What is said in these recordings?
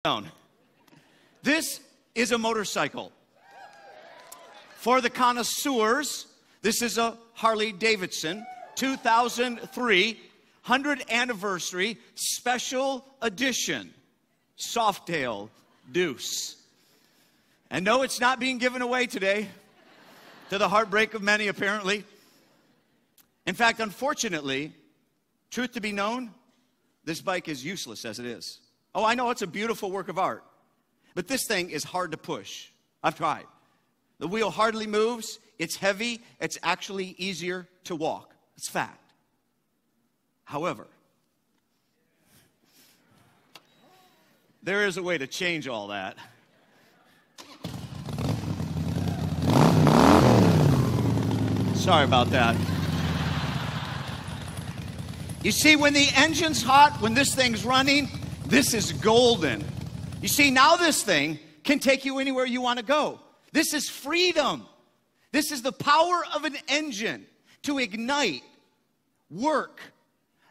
down. This is a motorcycle. For the connoisseurs, this is a Harley Davidson 2003 100th anniversary special edition Softail Deuce. And no, it's not being given away today, to the heartbreak of many apparently. In fact, unfortunately, truth to be known, this bike is useless as it is. Oh, I know it's a beautiful work of art, but this thing is hard to push. I've tried. The wheel hardly moves. It's heavy. It's actually easier to walk. It's fact. However, there is a way to change all that. Sorry about that. You see, when the engine's hot, when this thing's running, this is golden. You see, now this thing can take you anywhere you want to go. This is freedom. This is the power of an engine to ignite, work,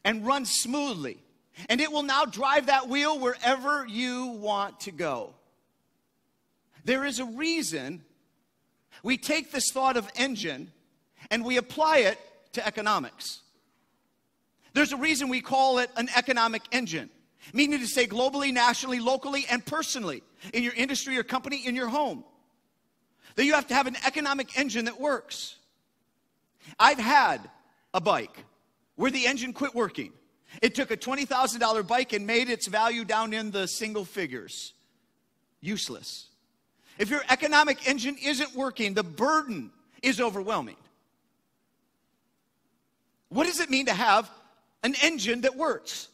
and run smoothly. And it will now drive that wheel wherever you want to go. There is a reason we take this thought of engine and we apply it to economics. There's a reason we call it an economic engine, meaning to say globally, nationally, locally, and personally, in your industry, your company, in your home. That you have to have an economic engine that works. I've had a bike where the engine quit working. It took a $20,000 bike and made its value down in the single figures. Useless. If your economic engine isn't working, the burden is overwhelming. What does it mean to have an engine that works?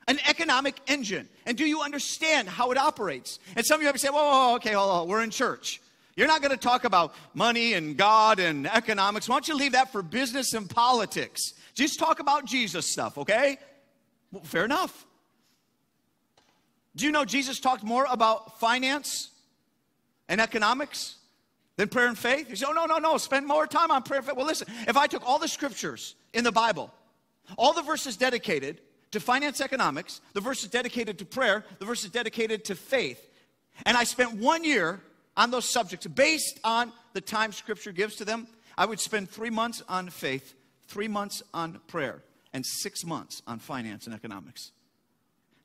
An economic engine. And do you understand how it operates? And some of you have to say, whoa, okay, hold on, we're in church. You're not going to talk about money and God and economics. Why don't you leave that for business and politics? Just talk about Jesus stuff, okay? Well, fair enough. Do you know Jesus talked more about finance and economics than prayer and faith? You say, oh, no, spend more time on prayer and faith. Well, listen, if I took all the scriptures in the Bible, all the verses dedicated to finance, economics, the verses dedicated to prayer, the verses dedicated to faith, and I spent 1 year on those subjects based on the time Scripture gives to them, I would spend 3 months on faith, 3 months on prayer, and 6 months on finance and economics.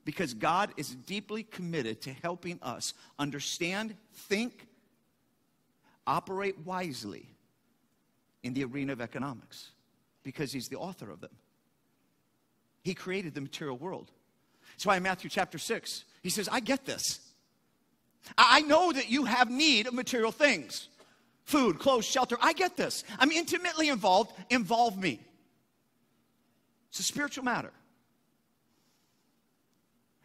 Because God is deeply committed to helping us understand, think, operate wisely in the arena of economics. Because He's the author of them. He created the material world. That's why in Matthew chapter 6, He says, I get this. I know that you have need of material things. Food, clothes, shelter. I get this. I'm intimately involved. Involve me. It's a spiritual matter.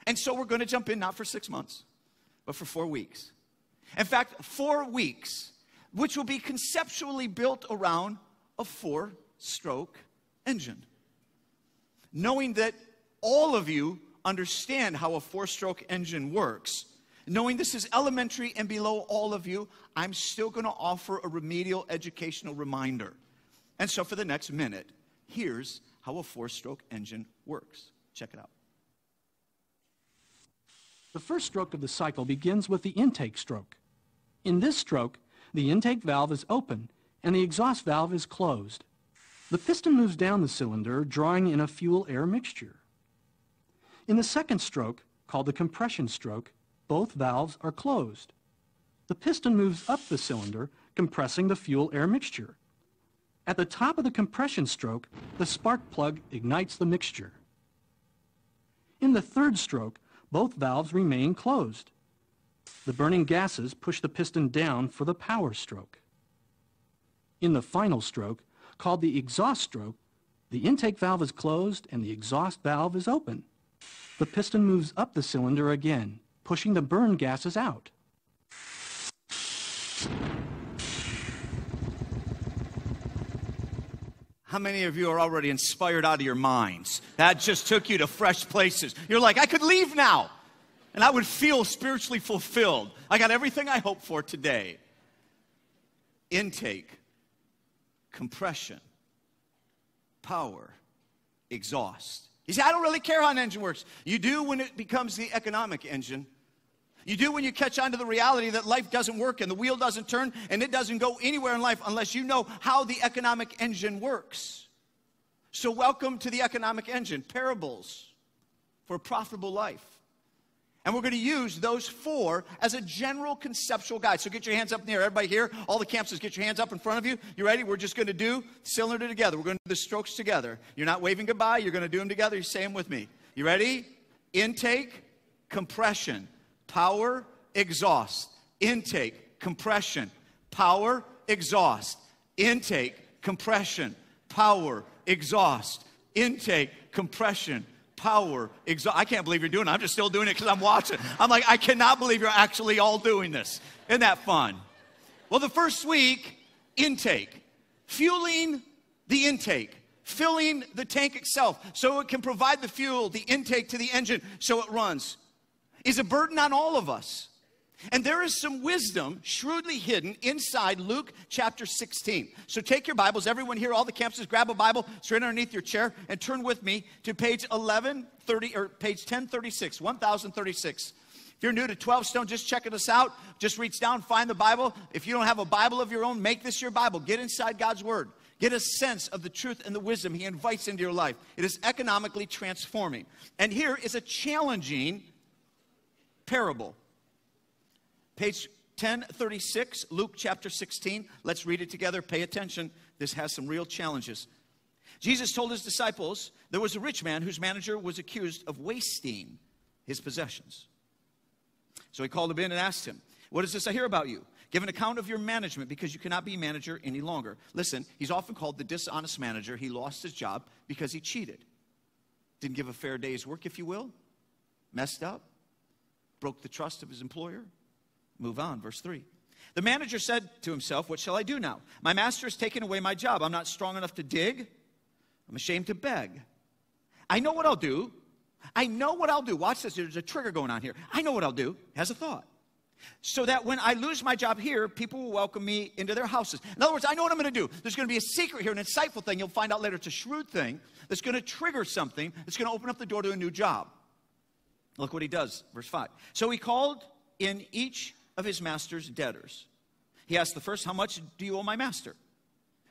And so we're going to jump in not for 6 months, but for 4 weeks. In fact, 4 weeks, which will be conceptually built around a 4-stroke engine. Knowing that all of you understand how a 4-stroke engine works, knowing this is elementary and below all of you, I'm still going to offer a remedial educational reminder. And so for the next minute, here's how a 4-stroke engine works. Check it out. The first stroke of the cycle begins with the intake stroke. In this stroke, the intake valve is open and the exhaust valve is closed. The piston moves down the cylinder, drawing in a fuel-air mixture. In the second stroke, called the compression stroke, both valves are closed. The piston moves up the cylinder, compressing the fuel-air mixture. At the top of the compression stroke, the spark plug ignites the mixture. In the third stroke, both valves remain closed. The burning gases push the piston down for the power stroke. In the final stroke, called the exhaust stroke, the intake valve is closed and the exhaust valve is open. The piston moves up the cylinder again, pushing the burn gases out. How many of you are already inspired out of your minds? That just took you to fresh places. You're like, I could leave now, and I would feel spiritually fulfilled. I got everything I hoped for today. Intake, compression, power, exhaust. You say, I don't really care how an engine works. You do when it becomes the economic engine You do when you catch on to the reality that life doesn't work and the wheel doesn't turn and it doesn't go anywhere in life unless you know how the economic engine works. So welcome to the economic engine, parables for a profitable life. And we're going to use those 4 as a general conceptual guide. So get your hands up in the air. Everybody here, all the campuses, get your hands up in front of you. You ready? We're just going to do cylinder together. We're going to do the strokes together. You're not waving goodbye. You're going to do them together. You say them with me. You ready? Intake, compression, power, exhaust. Intake, compression, power, exhaust. Intake, compression, power, exhaust. Intake, compression, power, exhaust. I can't believe you're doing it. I'm just still doing it because I'm watching. I'm like, I cannot believe you're actually all doing this. Isn't that fun? Well, the first week, intake. Fueling the intake. Filling the tank itself so it can provide the fuel, the intake to the engine so it runs, is a burden on all of us. And there is some wisdom shrewdly hidden inside Luke chapter 16. So take your Bibles, everyone here, all the campuses, grab a Bible, it's right underneath your chair, and turn with me to page 1130 or page 1036, 1036. If you're new to 12 Stone, just checking us out, just reach down, find the Bible. If you don't have a Bible of your own, make this your Bible. Get inside God's Word. Get a sense of the truth and the wisdom He invites into your life. It is economically transforming. And here is a challenging parable. Page 1036, Luke chapter 16. Let's read it together. Pay attention. This has some real challenges. Jesus told His disciples there was a rich man whose manager was accused of wasting his possessions. So He called him in and asked him, "What is this I hear about you? Give an account of your management because you cannot be manager any longer." Listen, he's often called the dishonest manager. He lost his job because he cheated. Didn't give a fair day's work, if you will. Messed up. Broke the trust of his employer. Move on, verse 3. The manager said to himself, "What shall I do now? My master has taken away my job. I'm not strong enough to dig. I'm ashamed to beg. I know what I'll do. I know what I'll do." Watch this. There's a trigger going on here. I know what I'll do. Has a thought. "So that when I lose my job here, people will welcome me into their houses." In other words, I know what I'm going to do. There's going to be a secret here, an insightful thing. You'll find out later it's a shrewd thing that's going to trigger something that's going to open up the door to a new job. Look what he does, verse 5. "So he called in each of his master's debtors. He asked the first, 'How much do you owe my master?'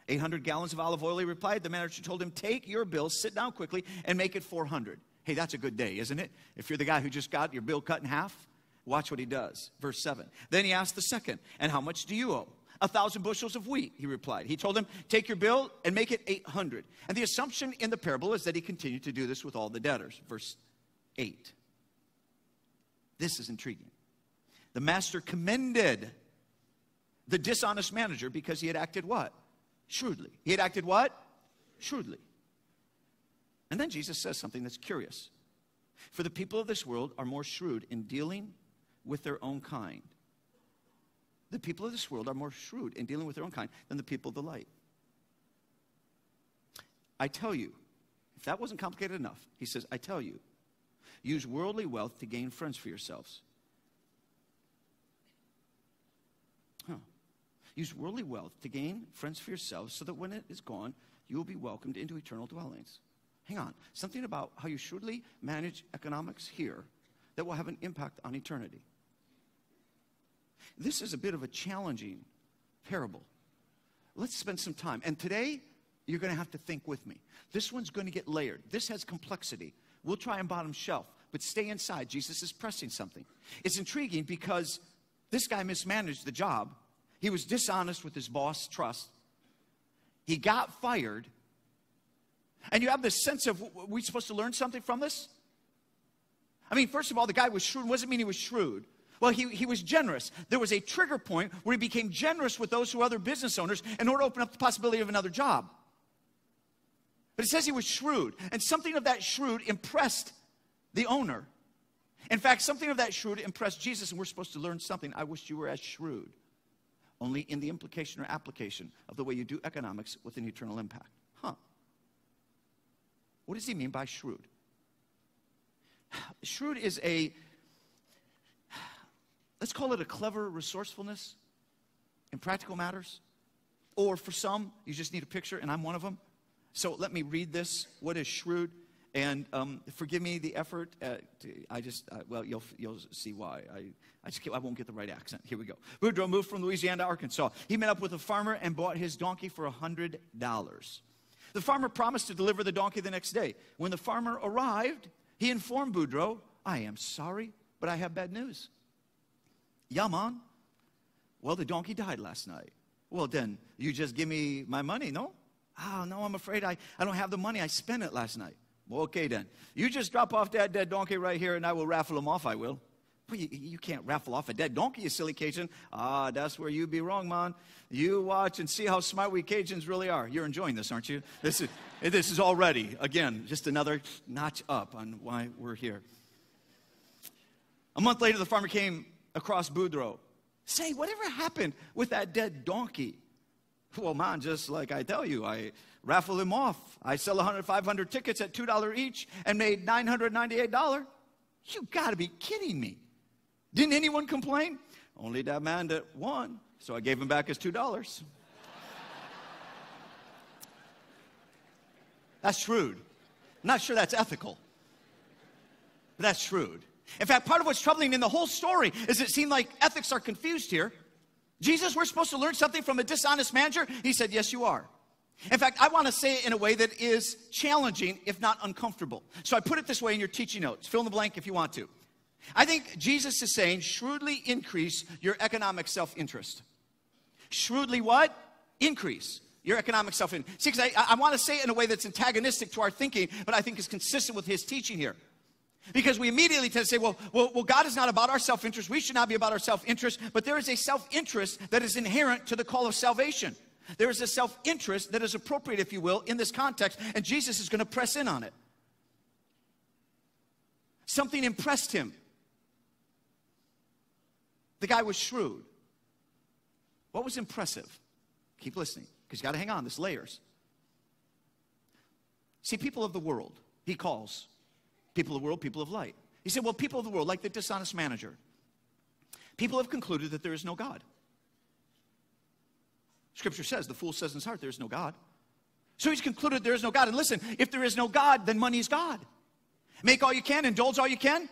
800 gallons of olive oil," he replied. The manager told him, "Take your bill, sit down quickly, and make it 400. Hey, that's a good day, isn't it? If you're the guy who just got your bill cut in half, watch what he does. Verse 7. Then he asked the second, "And how much do you owe?" 1,000 bushels of wheat, he replied. He told him, "Take your bill and make it 800. And the assumption in the parable is that he continued to do this with all the debtors. Verse 8. This is intriguing. The master commended the dishonest manager because he had acted what? Shrewdly. He had acted what? Shrewdly. And then Jesus says something that's curious. "For the people of this world are more shrewd in dealing with their own kind." The people of this world are more shrewd in dealing with their own kind than the people of the light. I tell you, if that wasn't complicated enough, he says, I tell you, use worldly wealth to gain friends for yourselves. Use worldly wealth to gain friends for yourselves so that when it is gone, you will be welcomed into eternal dwellings. Hang on. Something about how you shrewdly manage economics here that will have an impact on eternity. This is a bit of a challenging parable. Let's spend some time. And today, you're going to have to think with me. This one's going to get layered. This has complexity. We'll try and bottom shelf, but stay inside. Jesus is pressing something. It's intriguing because this guy mismanaged the job. He was dishonest with his boss' trust. He got fired. And you have this sense of, are we supposed to learn something from this? I mean, first of all, the guy was shrewd. What does it mean he was shrewd? Well, he was generous. There was a trigger point where he became generous with those who are other business owners in order to open up the possibility of another job. But it says he was shrewd. And something of that shrewd impressed the owner. In fact, something of that shrewd impressed Jesus, and we're supposed to learn something. I wish you were as shrewd. Only in the implication or application of the way you do economics with an eternal impact. What does he mean by shrewd? Shrewd is let's call it a clever resourcefulness in practical matters. Or for some, you just need a picture, and I'm one of them. So let me read this. What is shrewd? And forgive me the effort. Well, you'll see why. I won't get the right accent. Here we go. Boudreaux moved from Louisiana to Arkansas. He met up with a farmer and bought his donkey for $100. The farmer promised to deliver the donkey the next day. When the farmer arrived, he informed Boudreaux, "I am sorry, but I have bad news." "Yeah, man." "Well, the donkey died last night." "Well, then, you just give me my money, no?" "Oh, no, I'm afraid I don't have the money. I spent it last night." "Well, okay, then. You just drop off that dead donkey right here, and I will raffle him off, I will." "Well, you can't raffle off a dead donkey, you silly Cajun." "Ah, that's where you be wrong, man. You watch and see how smart we Cajuns really are." You're enjoying this, aren't you? This is already, again, just another notch up on why we're here. A month later, the farmer came across Boudreaux. "Say, whatever happened with that dead donkey?" "Well, man, just like I tell you, I raffle him off. I sell 500 tickets at $2 each and made $998. You got to be kidding me. Didn't anyone complain?" "Only that man that won, so I gave him back his $2. That's shrewd. I'm not sure that's ethical, but that's shrewd. In fact, part of what's troubling in the whole story is it seemed like ethics are confused here. Jesus, we're supposed to learn something from a dishonest manager? He said, yes, you are. In fact, I want to say it in a way that is challenging, if not uncomfortable. So I put it this way in your teaching notes. Fill in the blank if you want to. I think Jesus is saying, shrewdly increase your economic self-interest. Shrewdly what? Increase your economic self-interest. See, because I want to say it in a way that's antagonistic to our thinking, but I think is consistent with his teaching here. Because we immediately tend to say, well, God is not about our self-interest. We should not be about our self-interest. But there is a self-interest that is inherent to the call of salvation. There is a self-interest that is appropriate, if you will, in this context. And Jesus is going to press in on it. Something impressed him. The guy was shrewd. What was impressive? Keep listening, because you got to hang on. There's layers. See, people of the world, he calls. People of the world, people of light. He said, well, people of the world, like the dishonest manager, people have concluded that there is no God. Scripture says, the fool says in his heart, there is no God. So he's concluded there is no God. And listen, if there is no God, then money is God. Make all you can, indulge all you can.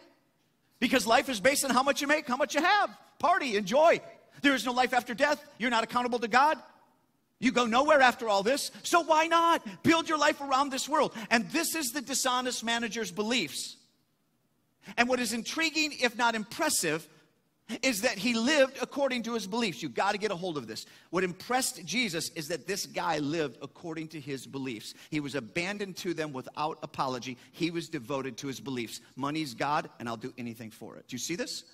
Because life is based on how much you make, how much you have. Party, enjoy. There is no life after death. You're not accountable to God. You go nowhere after all this, so why not build your life around this world? And this is the dishonest manager's beliefs. And what is intriguing, if not impressive, is that he lived according to his beliefs. You've got to get a hold of this. What impressed Jesus is that this guy lived according to his beliefs. He was abandoned to them without apology. He was devoted to his beliefs. Money's God, and I'll do anything for it. Do you see this?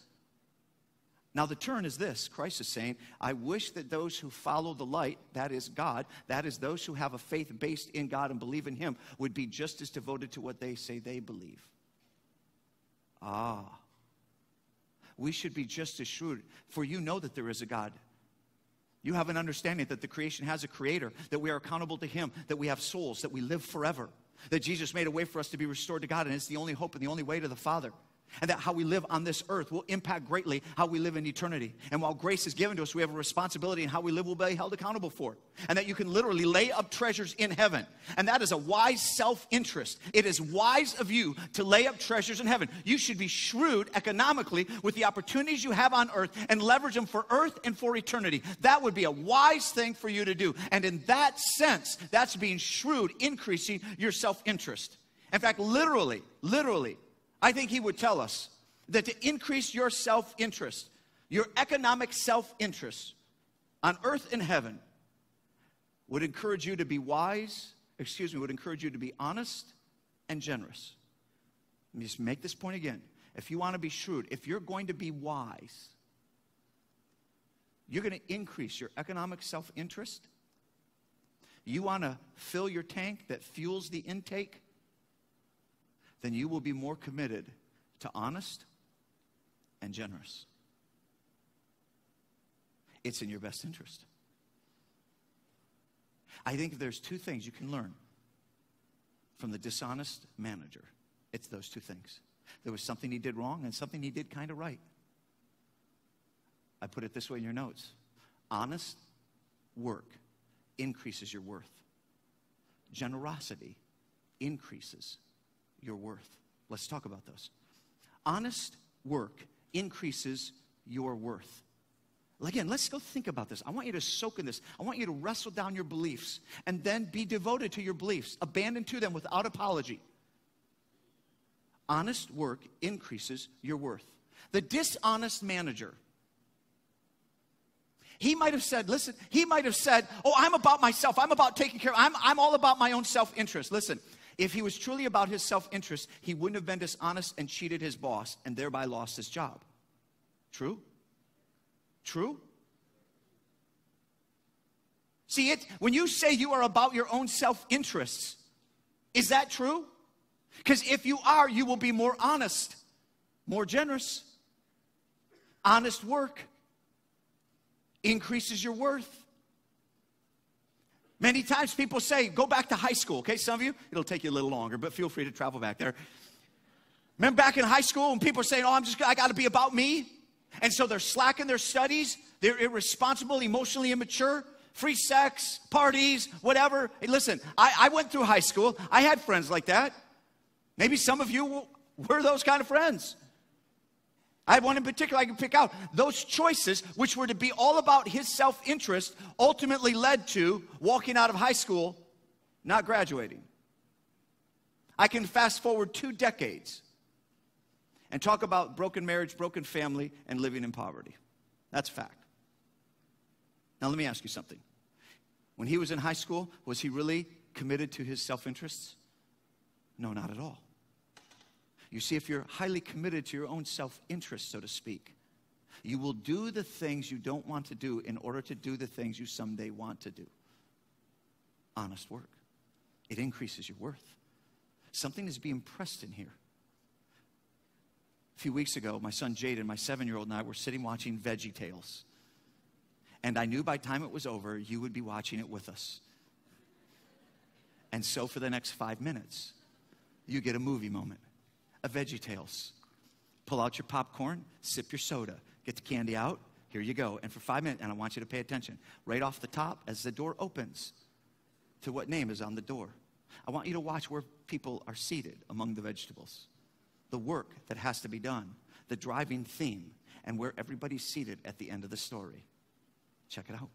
Now the turn is this. Christ is saying, I wish that those who follow the light, that is God, that is those who have a faith based in God and believe in him, would be just as devoted to what they say they believe. We should be just as shrewd, for you know that there is a God. You have an understanding that the creation has a creator, that we are accountable to him, that we have souls, that we live forever, that Jesus made a way for us to be restored to God, and it's the only hope and the only way to the Father. And that how we live on this earth will impact greatly how we live in eternity. And while grace is given to us, we have a responsibility in how we live will be held accountable for. And that you can literally lay up treasures in heaven. And that is a wise self-interest. It is wise of you to lay up treasures in heaven. You should be shrewd economically with the opportunities you have on earth and leverage them for earth and for eternity. That would be a wise thing for you to do. And in that sense, that's being shrewd, increasing your self-interest. In fact, literally, I think he would tell us that to increase your self-interest, your economic self-interest on earth and heaven would encourage you to be would encourage you to be honest and generous. Let me just make this point again. If you want to be shrewd, if you're going to be wise, you're going to increase your economic self-interest. You want to fill your tank that fuels the intake, then you will be more committed to honest and generous. It's in your best interest. I think if there's two things you can learn from the dishonest manager, it's those two things. There was something he did wrong and something he did kind of right. I put it this way in your notes. Honest work increases your worth. Generosity increases your worth. Let's talk about those. Honest work increases your worth. Again, let's go think about this. I want you to soak in this. I want you to wrestle down your beliefs and then be devoted to your beliefs. Abandon to them without apology. Honest work increases your worth. The dishonest manager, he might have said, listen, he might have said, oh, I'm about myself. I'm about taking care of, I'm all about my own self-interest. Listen, if he was truly about his self-interest, he wouldn't have been dishonest and cheated his boss and thereby lost his job. True? True? See, when you say you are about your own self-interests, is that true? Because if you are, you will be more honest, more generous. Honest work increases your worth. Many times people say, go back to high school. Okay, some of you, it'll take you a little longer, but feel free to travel back there. Remember back in high school when people are saying, oh, I got to be about me? And so they're slacking their studies. They're irresponsible, emotionally immature, free sex, parties, whatever. Hey, listen, I went through high school. I had friends like that. Maybe some of you were those kind of friends. I had one in particular I can pick out. Those choices, which were to be all about his self-interest, ultimately led to walking out of high school, not graduating. I can fast forward 2 decades and talk about broken marriage, broken family, and living in poverty. That's fact. Now let me ask you something. When he was in high school, was he really committed to his self-interests? No, not at all. You see, if you're highly committed to your own self-interest, so to speak, you will do the things you don't want to do in order to do the things you someday want to do. Honest work. It increases your worth. Something is being pressed in here. A few weeks ago, my son Jaden, my 7-year-old, and I were sitting watching VeggieTales. And I knew by the time it was over, you would be watching it with us. And so for the next 5 minutes, you get a movie moment. A VeggieTales. Pull out your popcorn, sip your soda, get the candy out, here you go. And for 5 minutes, and I want you to pay attention, right off the top as the door opens to what name is on the door. I want you to watch where people are seated among the vegetables. The work that has to be done, the driving theme, and where everybody's seated at the end of the story. Check it out.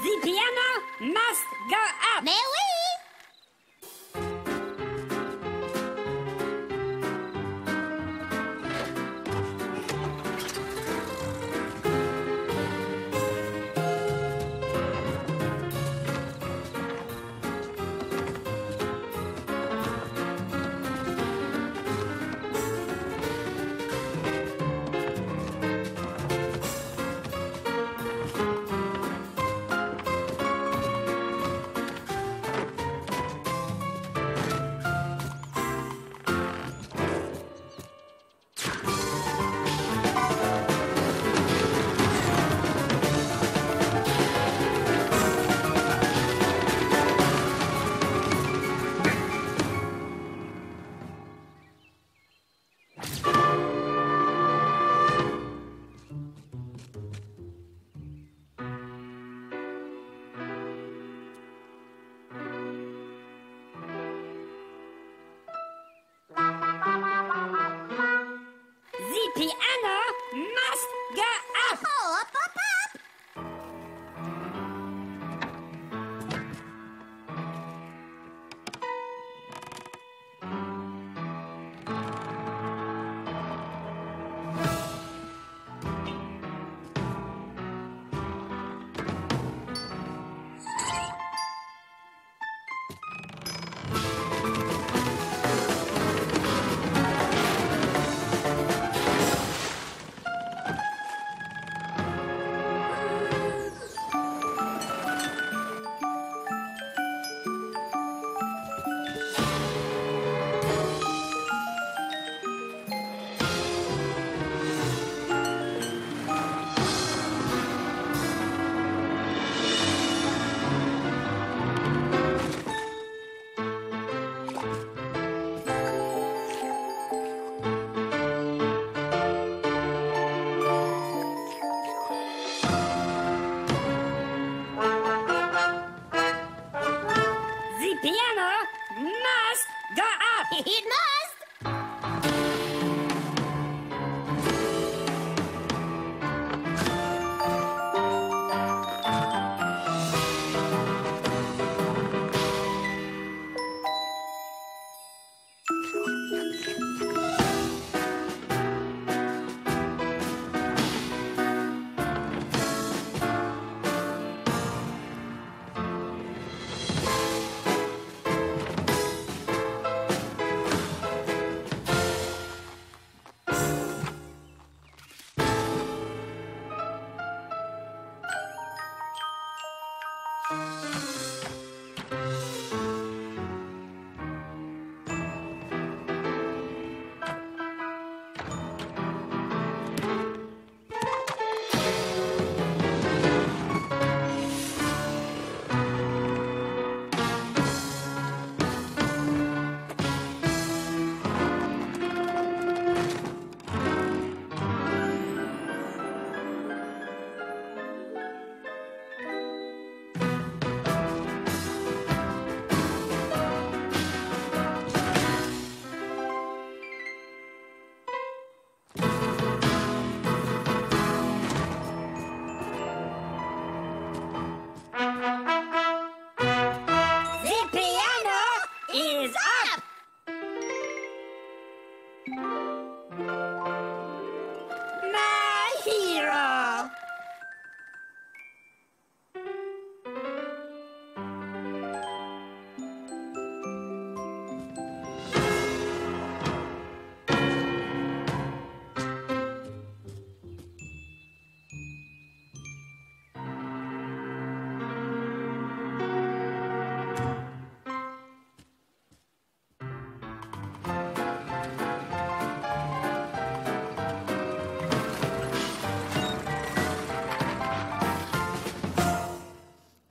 The piano must go up. Mais oui!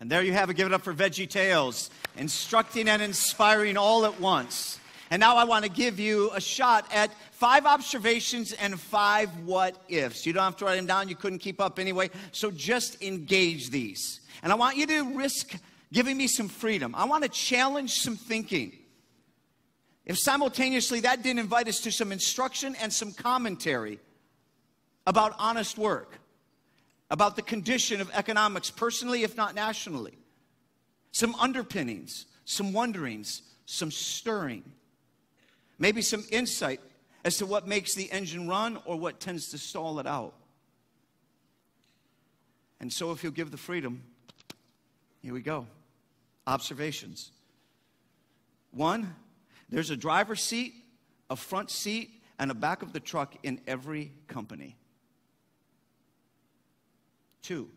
And there you have it. Give it up for Veggie Tales, instructing and inspiring all at once. And now I want to give you a shot at 5 observations and 5 what-ifs. You don't have to write them down. You couldn't keep up anyway. So just engage these. And I want you to risk giving me some freedom. I want to challenge some thinking. If simultaneously that didn't invite us to some instruction and some commentary about honest work, about the condition of economics, personally, if not nationally. Some underpinnings, some wonderings, some stirring. Maybe some insight as to what makes the engine run or what tends to stall it out. And so if you'll give the freedom, here we go. Observations. 1, there's a driver's seat, a front seat, and a back of the truck in every company. 2,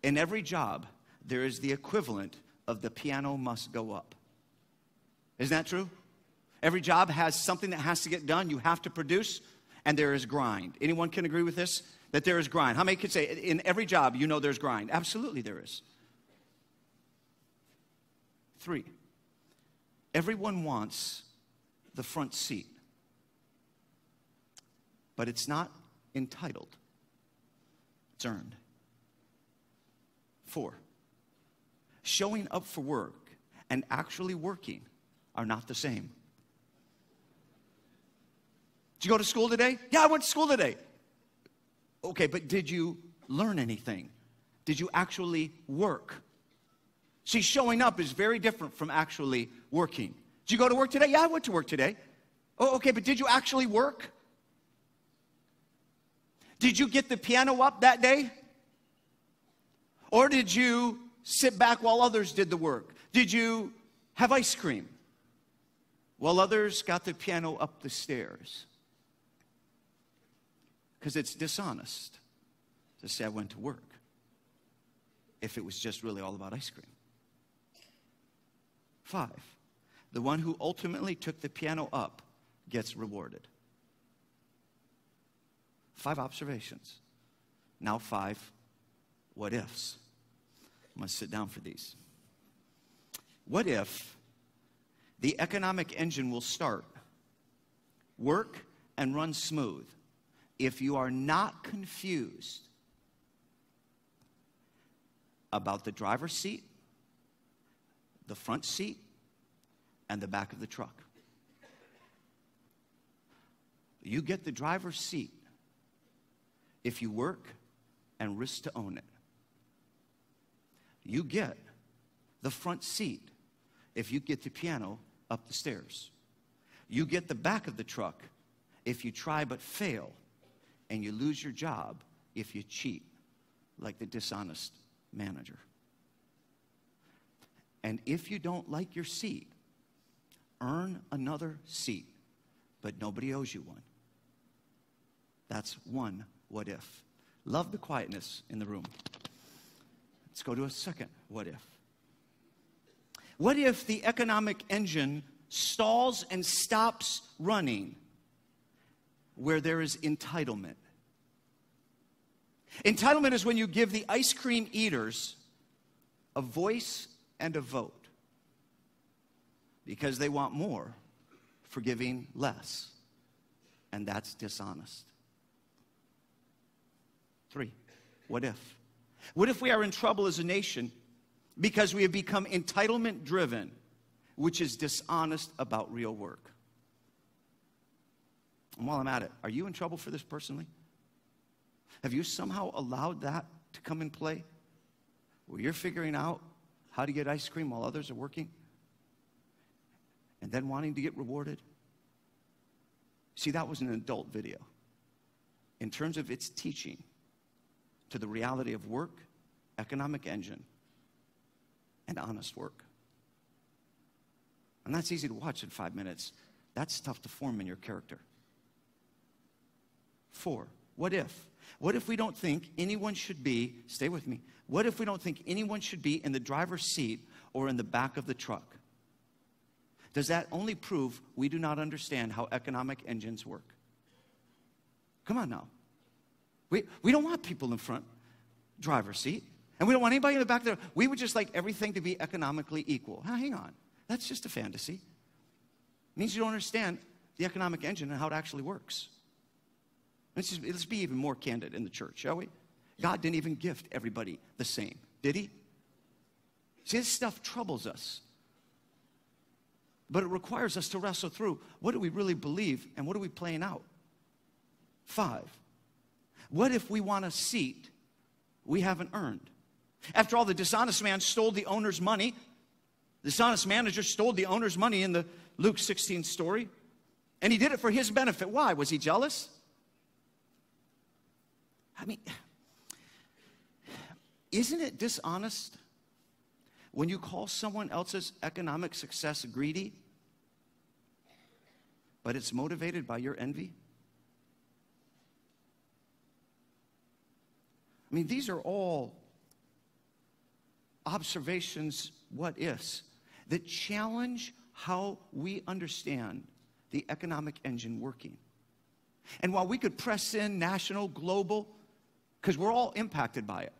in every job, there is the equivalent of the piano must go up. Isn't that true? Every job has something that has to get done. You have to produce, and there is grind. Anyone can agree with this? That there is grind. How many can say, in every job, you know there's grind? Absolutely there is. 3, everyone wants the front seat, but it's not entitled. It's earned. 4, showing up for work and actually working are not the same. Did you go to school today? Yeah, I went to school today. Okay, but did you learn anything? Did you actually work? See, showing up is very different from actually working. Did you go to work today? Yeah, I went to work today. Oh, okay, but did you actually work? Did you get the piano up that day? Or did you sit back while others did the work? Did you have ice cream while others got the piano up the stairs? Because it's dishonest to say I went to work if it was just really all about ice cream. 5, the one who ultimately took the piano up gets rewarded. 5 observations. Now 5 what-ifs. I'm going to sit down for these. What if the economic engine will start, work, and run smooth if you are not confused about the driver's seat, the front seat, and the back of the truck? You get the driver's seat if you work and risk to own it. You get the front seat if you get the piano up the stairs. You get the back of the truck if you try but fail, and you lose your job if you cheat, like the dishonest manager. And if you don't like your seat, earn another seat, but nobody owes you one. That's one what if. Love the quietness in the room. Let's go to a second what if. What if the economic engine stalls and stops running where there is entitlement? Entitlement is when you give the ice cream eaters a voice and a vote because they want more for giving less, and that's dishonest. 3, what if? What if we are in trouble as a nation because we have become entitlement driven, which is dishonest about real work? And while I'm at it, are you in trouble for this personally? Have you somehow allowed that to come in play? Where you're figuring out how to get ice cream while others are working? And then wanting to get rewarded? See, that was an adult video. In terms of its teaching to the reality of work, economic engine, and honest work. And that's easy to watch in 5 minutes. That's tough to form in your character. 4, what if? What if we don't think anyone should be, stay with me, what if we don't think anyone should be in the driver's seat or in the back of the truck? Does that only prove we do not understand how economic engines work? Come on now. We don't want people in front driver's seat. And we don't want anybody in the back there. We would just like everything to be economically equal. Now, hang on. That's just a fantasy. It means you don't understand the economic engine and how it actually works. Let's be even more candid in the church, shall we? God didn't even gift everybody the same, did he? See, this stuff troubles us. But it requires us to wrestle through, what do we really believe and what are we playing out? 5, what if we want a seat we haven't earned? After all, the dishonest man stole the owner's money. The dishonest manager stole the owner's money in the Luke 16 story. And he did it for his benefit. Why? Was he jealous? I mean, isn't it dishonest when you call someone else's economic success greedy, but it's motivated by your envy? I mean, these are all observations, what ifs, that challenge how we understand the economic engine working. And while we could press in national, global, because we're all impacted by it.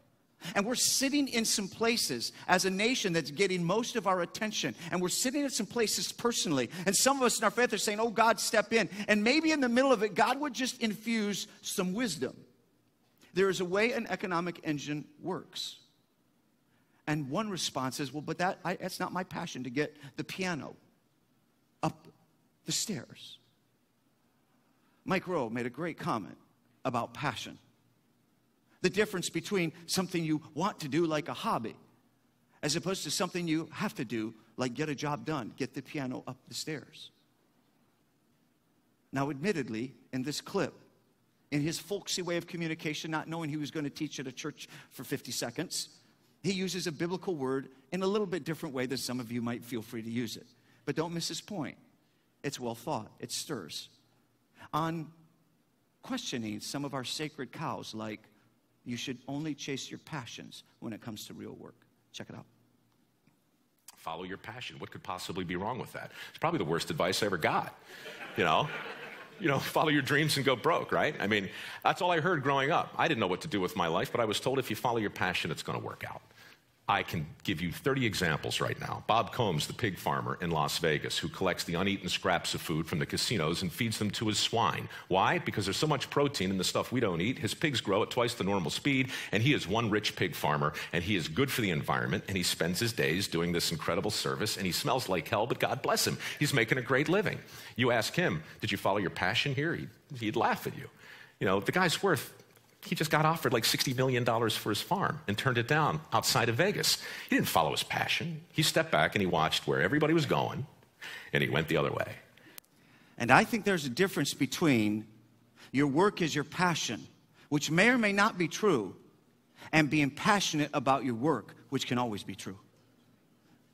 And we're sitting in some places as a nation that's getting most of our attention. And we're sitting in some places personally. And some of us in our faith are saying, oh, God, step in. And maybe in the middle of it, God would just infuse some wisdom. There is a way an economic engine works. And one response is, well, but that's not my passion to get the piano up the stairs. Mike Rowe made a great comment about passion. The difference between something you want to do like a hobby as opposed to something you have to do like get a job done, get the piano up the stairs. Now, admittedly, in this clip, in his folksy way of communication, not knowing he was going to teach at a church for 50 seconds, he uses a biblical word in a little bit different way than some of you might feel free to use it. But don't miss his point. It's well thought. It stirs. On questioning some of our sacred cows, like, you should only chase your passions when it comes to real work. Check it out. Follow your passion. What could possibly be wrong with that? It's probably the worst advice I ever got, you know? Follow your dreams and go broke, right? I mean, that's all I heard growing up. I didn't know what to do with my life, but I was told if you follow your passion, it's going to work out. I can give you 30 examples right now. Bob Combs, the pig farmer in Las Vegas, who collects the uneaten scraps of food from the casinos and feeds them to his swine. Why? Because there's so much protein in the stuff we don't eat. His pigs grow at twice the normal speed, and he is one rich pig farmer, and he is good for the environment, and he spends his days doing this incredible service, and he smells like hell, but God bless him. He's making a great living. You ask him, did you follow your passion here? He'd laugh at you. The guy's he just got offered like $60 million for his farm and turned it down outside of Vegas. He didn't follow his passion. He stepped back and he watched where everybody was going, and he went the other way. And I think there's a difference between your work is your passion, which may or may not be true, and being passionate about your work, which can always be true.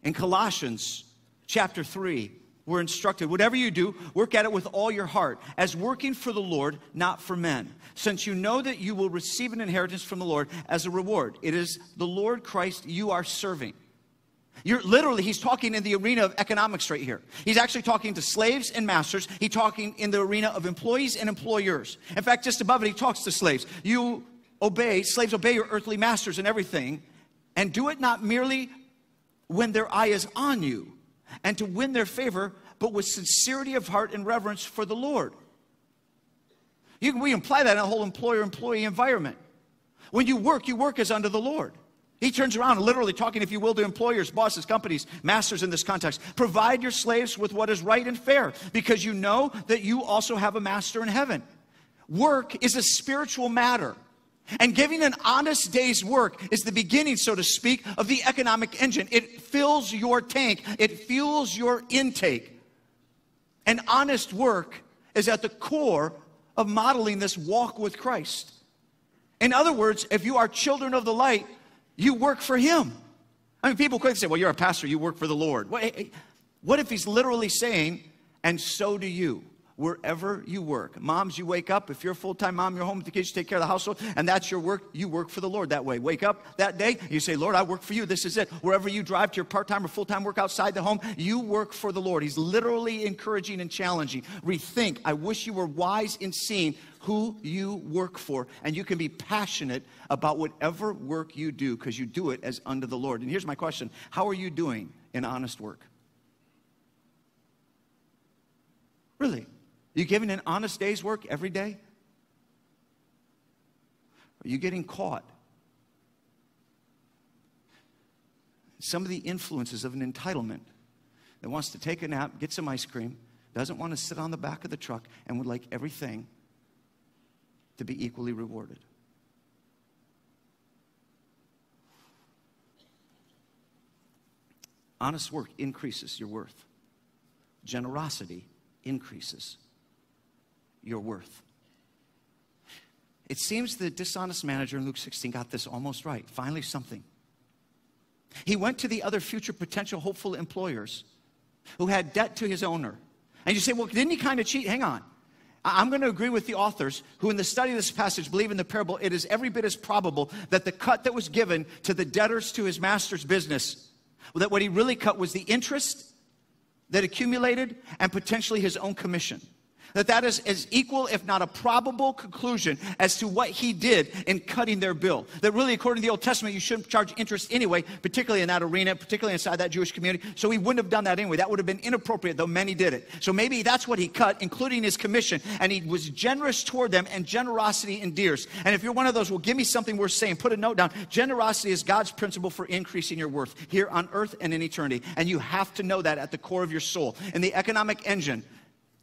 In Colossians chapter 3, we're instructed, whatever you do, work at it with all your heart, as working for the Lord, not for men, since you know that you will receive an inheritance from the Lord as a reward. It is the Lord Christ you are serving. He's talking in the arena of economics right here. He's actually talking to slaves and masters. He's talking in the arena of employees and employers. In fact, just above it, he talks to slaves. Slaves obey your earthly masters in everything, and do it not merely when their eye is on you, and to win their favor, but with sincerity of heart and reverence for the Lord. We imply that in a whole employer-employee environment. When you work as unto the Lord. He turns around, literally talking, if you will, to employers, bosses, companies, masters in this context. Provide your slaves with what is right and fair, because you know that you also have a master in heaven. Work is a spiritual matter. And giving an honest day's work is the beginning, so to speak, of the economic engine. It fills your tank. It fuels your intake. And honest work is at the core of modeling this walk with Christ. In other words, if you are children of the light, you work for Him. I mean, people quickly say, well, you're a pastor, you work for the Lord. What if he's literally saying, and so do you? wherever you work. Moms, you wake up. If you're a full-time mom, you're home with the kids, you take care of the household, and that's your work. You work for the Lord that way. Wake up that day, you say, Lord, I work for you. This is it. Wherever you drive to your part-time or full-time work outside the home, you work for the Lord. He's literally encouraging and challenging. Rethink. I wish you were wise in seeing who you work for, and you can be passionate about whatever work you do because you do it as unto the Lord. And here's my question. How are you doing in honest work? Really? Are you giving an honest day's work every day? Are you getting caught? Some of the influences of an entitlement that wants to take a nap, get some ice cream, doesn't want to sit on the back of the truck, and would like everything to be equally rewarded. Honest work increases your worth. Generosity increases your worth. It seems the dishonest manager in Luke 16 got this almost right. Finally, something. He went to the other future potential hopeful employers who had debt to his owner. And you say, well, didn't he kind of cheat? Hang on. I'm going to agree with the authors who in the study of this passage believe in the parable, it is every bit as probable that the cut that was given to the debtors to his master's business, that what he really cut was the interest that accumulated and potentially his own commission. That is as equal, if not a probable conclusion as to what he did in cutting their bill. That really, according to the Old Testament, you shouldn't charge interest anyway, particularly in that arena, particularly inside that Jewish community. So he wouldn't have done that anyway. That would have been inappropriate, though many did it. So maybe that's what he cut, including his commission. And he was generous toward them, and generosity endears. And if you're one of those, well, give me something worth saying, put a note down. Generosity is God's principle for increasing your worth here on earth and in eternity. And you have to know that at the core of your soul. In the economic engine,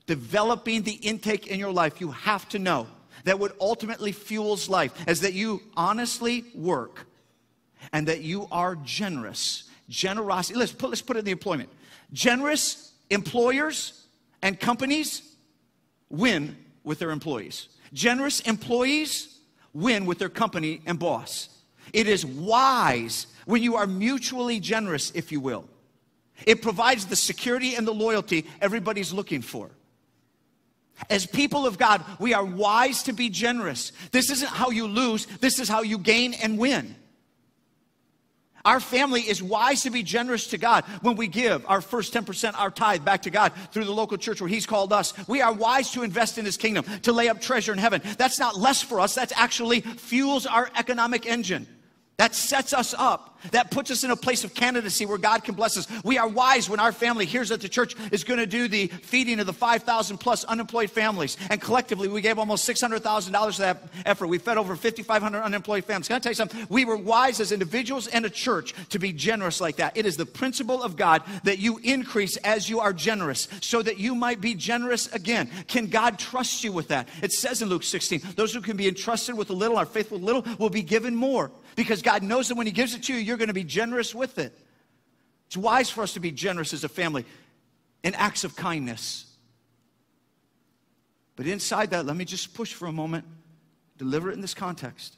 developing the intake in your life, you have to know that what ultimately fuels life is that you honestly work and that you are generous. Generosity, let's put it in the employment. Generous employers and companies win with their employees. Generous employees win with their company and boss. It is wise when you are mutually generous, if you will. It provides the security and the loyalty everybody's looking for. As people of God, we are wise to be generous. This isn't how you lose. This is how you gain and win. Our family is wise to be generous to God when we give our first 10%, our tithe, back to God through the local church where He's called us. We are wise to invest in His kingdom, to lay up treasure in heaven. That's not less for us. That actually fuels our economic engine. That sets us up. That puts us in a place of candidacy where God can bless us. We are wise when our family hears that the church is going to do the feeding of the 5,000 plus unemployed families. And collectively, we gave almost $600,000 to that effort. We fed over 5,500 unemployed families. Can I tell you something? We were wise as individuals and a church to be generous like that. It is the principle of God that you increase as you are generous so that you might be generous again. Can God trust you with that? It says in Luke 16, those who can be entrusted with a little, are faithful with little, will be given more. Because God knows that when He gives it to you, you're going to be generous with it. It's wise for us to be generous as a family in acts of kindness. But inside that, let me just push for a moment, deliver it in this context.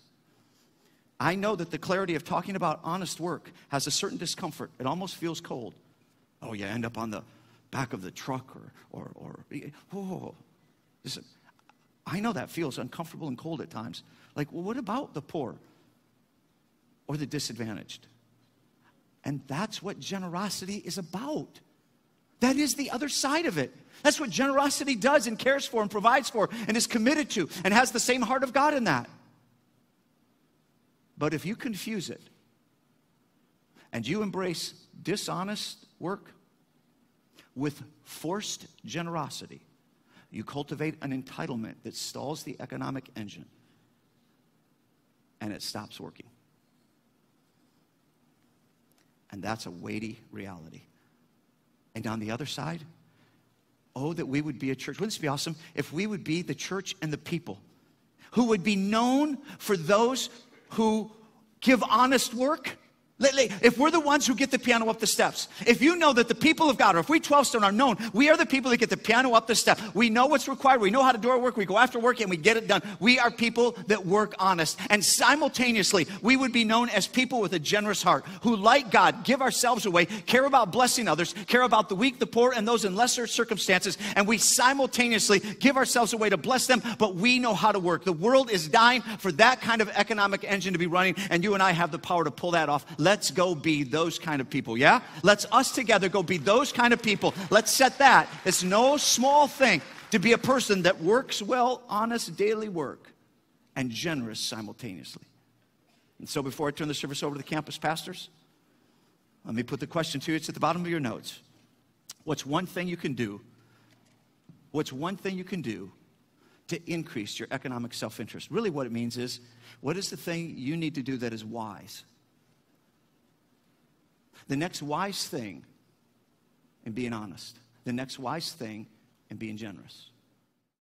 I know that the clarity of talking about honest work has a certain discomfort. It almost feels cold. Oh, you end up on the back of the truck Listen, I know that feels uncomfortable and cold at times. Like, well, what about the poor? Or the disadvantaged. And that's what generosity is about. That is the other side of it. That's what generosity does and cares for and provides for and is committed to and has the same heart of God in that. But if you confuse it and you embrace dishonest work with forced generosity, you cultivate an entitlement that stalls the economic engine and it stops working. And that's a weighty reality. And on the other side, oh, that we would be a church. Wouldn't this be awesome if we would be the church and the people who would be known for those who give honest work If we're the ones who get the piano up the steps, if you know that the people of God, or if we 12 Stone are known, we are the people that get the piano up the step. We know what's required. We know how to do our work. We go after work and we get it done. We are people that work honest. And simultaneously, we would be known as people with a generous heart who, like God, give ourselves away, care about blessing others, care about the weak, the poor, and those in lesser circumstances. And we simultaneously give ourselves away to bless them, but we know how to work. The world is dying for that kind of economic engine to be running, and you and I have the power to pull that off. Let's go be those kind of people, yeah? Let's us together go be those kind of people. Let's set that. It's no small thing to be a person that works well, honest daily work, and generous simultaneously. And so before I turn the service over to the campus pastors, let me put the question to you. It's at the bottom of your notes. What's one thing you can do? What's one thing you can do to increase your economic self-interest? Really what it means is, what is the thing you need to do that is wise? The next wise thing in being honest. The next wise thing in being generous.